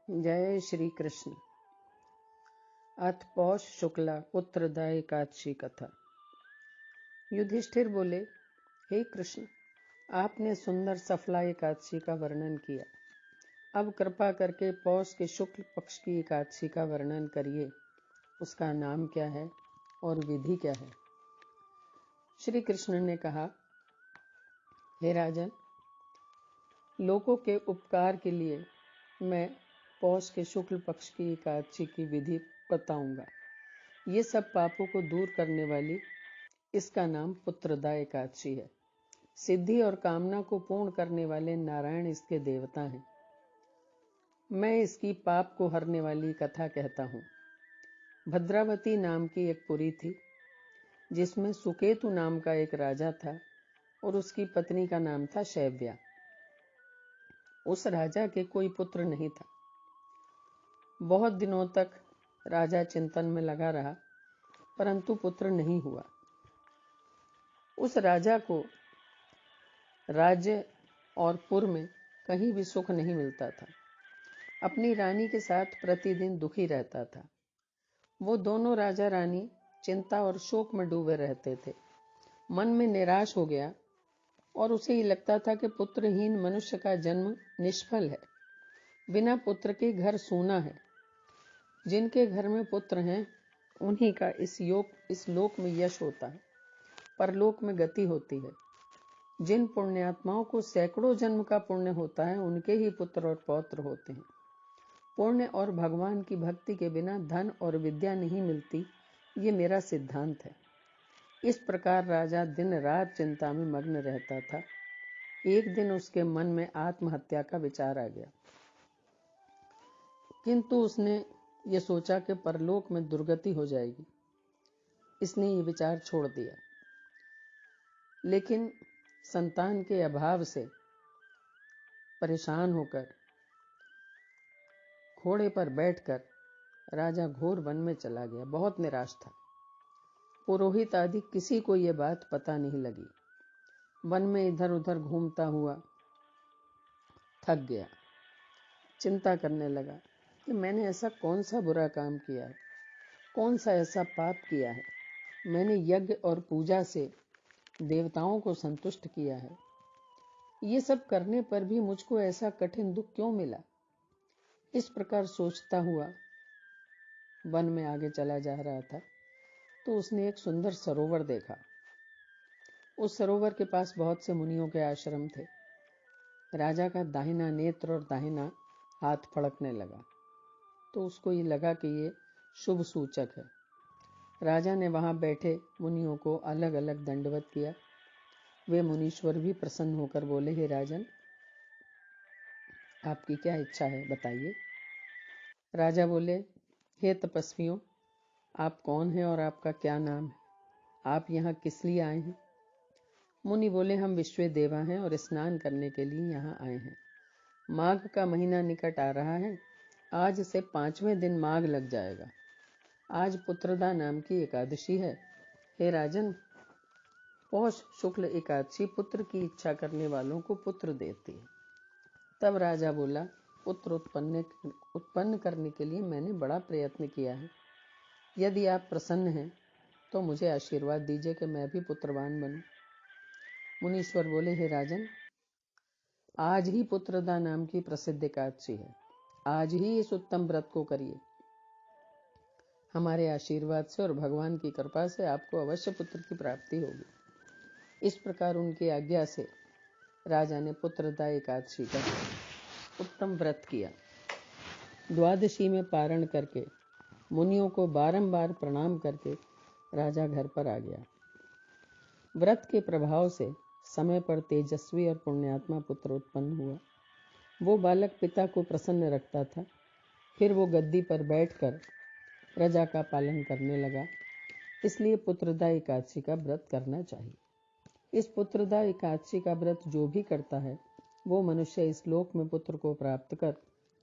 जय श्री कृष्ण। अथ पौष शुक्ला पुत्रदा एकादशी कथा। युधिष्ठिर बोले, हे कृष्ण, आपने सुंदर सफला एकादशी का वर्णन किया। अब कृपा करके पौष के शुक्ल पक्ष की एकादशी का वर्णन करिए। उसका नाम क्या है और विधि क्या है? श्री कृष्ण ने कहा, हे राजन, लोगों के उपकार के लिए मैं पौष के शुक्ल पक्ष की एकादशी की विधि बताऊंगा। ये सब पापों को दूर करने वाली इसका नाम पुत्रदा एकादशी है। सिद्धि और कामना को पूर्ण करने वाले नारायण इसके देवता हैं। मैं इसकी पाप को हरने वाली कथा कहता हूँ। भद्रावती नाम की एक पुरी थी, जिसमें सुकेतु नाम का एक राजा था और उसकी पत्नी का नाम था शैव्या। उस राजा के कोई पुत्र नहीं था। बहुत दिनों तक राजा चिंतन में लगा रहा, परंतु पुत्र नहीं हुआ। उस राजा को राज्य और पुर में कहीं भी सुख नहीं मिलता था। अपनी रानी के साथ प्रतिदिन दुखी रहता था। वो दोनों राजा रानी चिंता और शोक में डूबे रहते थे। मन में निराश हो गया और उसे ही लगता था कि पुत्रहीन मनुष्य का जन्म निष्फल है। बिना पुत्र के घर सूना है। जिनके घर में पुत्र हैं, उन्हीं का इस लोक में यश होता है, परलोक में गति होती है। जिन पुण्यात्माओं को सैकड़ों जन्म का पुण्य होता है, उनके ही पुत्र और पौत्र होते हैं। पुण्य और भगवान की भक्ति के बिना धन और विद्या नहीं मिलती, ये मेरा सिद्धांत है। इस प्रकार राजा दिन रात चिंता में मग्न रहता था। एक दिन उसके मन में आत्महत्या का विचार आ गया, किंतु उसने ये सोचा कि परलोक में दुर्गति हो जाएगी। इसने ये विचार छोड़ दिया। लेकिन संतान के अभाव से परेशान होकर घोड़े पर बैठकर राजा घोर वन में चला गया। बहुत निराश था। पुरोहित आदि किसी को ये बात पता नहीं लगी। वन में इधर उधर घूमता हुआ थक गया। चिंता करने लगा कि मैंने ऐसा कौन सा बुरा काम किया है, कौन सा ऐसा पाप किया है। मैंने यज्ञ और पूजा से देवताओं को संतुष्ट किया है। ये सब करने पर भी मुझको ऐसा कठिन दुख क्यों मिला? इस प्रकार सोचता हुआ वन में आगे चला जा रहा था, तो उसने एक सुंदर सरोवर देखा। उस सरोवर के पास बहुत से मुनियों के आश्रम थे। राजा का दाहिना नेत्र और दाहिना हाथ फड़कने लगा, तो उसको ये लगा कि ये शुभ सूचक है। राजा ने वहां बैठे मुनियों को अलग अलग दंडवत किया। वे मुनीश्वर भी प्रसन्न होकर बोले, हे राजन, आपकी क्या इच्छा है, बताइए। राजा बोले, हे तपस्वियों, आप कौन हैं और आपका क्या नाम है? आप यहाँ किस लिए आए हैं? मुनि बोले, हम विश्व देवा हैं और स्नान करने के लिए यहाँ आए हैं। माघ का महीना निकट आ रहा है। आज से 5वें दिन माघ लग जाएगा। आज पुत्रदा नाम की एकादशी है। हे राजन, पौष शुक्ल एकादशी पुत्र की इच्छा करने वालों को पुत्र देती है। तब राजा बोला, पुत्र उत्पन्न करने के लिए मैंने बड़ा प्रयत्न किया है। यदि आप प्रसन्न हैं तो मुझे आशीर्वाद दीजिए कि मैं भी पुत्रवान बनूं। मुनीश्वर बोले, हे राजन, आज ही पुत्रदा नाम की प्रसिद्ध एकादशी है। आज ही इस उत्तम व्रत को करिए। हमारे आशीर्वाद से और भगवान की कृपा से आपको अवश्य पुत्र की प्राप्ति होगी। इस प्रकार उनकी आज्ञा से राजा ने पुत्रदा एकादशी का उत्तम व्रत किया। द्वादशी में पारण करके मुनियों को बारंबार प्रणाम करके राजा घर पर आ गया। व्रत के प्रभाव से समय पर तेजस्वी और पुण्यात्मा पुत्र उत्पन्न हुआ। वो बालक पिता को प्रसन्न रखता था। फिर वो गद्दी पर बैठकर प्रजा का पालन करने लगा। इसलिए पुत्रदा एकादशी का व्रत करना चाहिए। इस पुत्रदा एकादशी का व्रत जो भी करता है, वो मनुष्य इस लोक में पुत्र को प्राप्त कर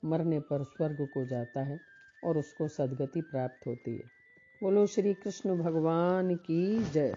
मरने पर स्वर्ग को जाता है और उसको सद्गति प्राप्त होती है। बोलो श्री कृष्ण भगवान की जय।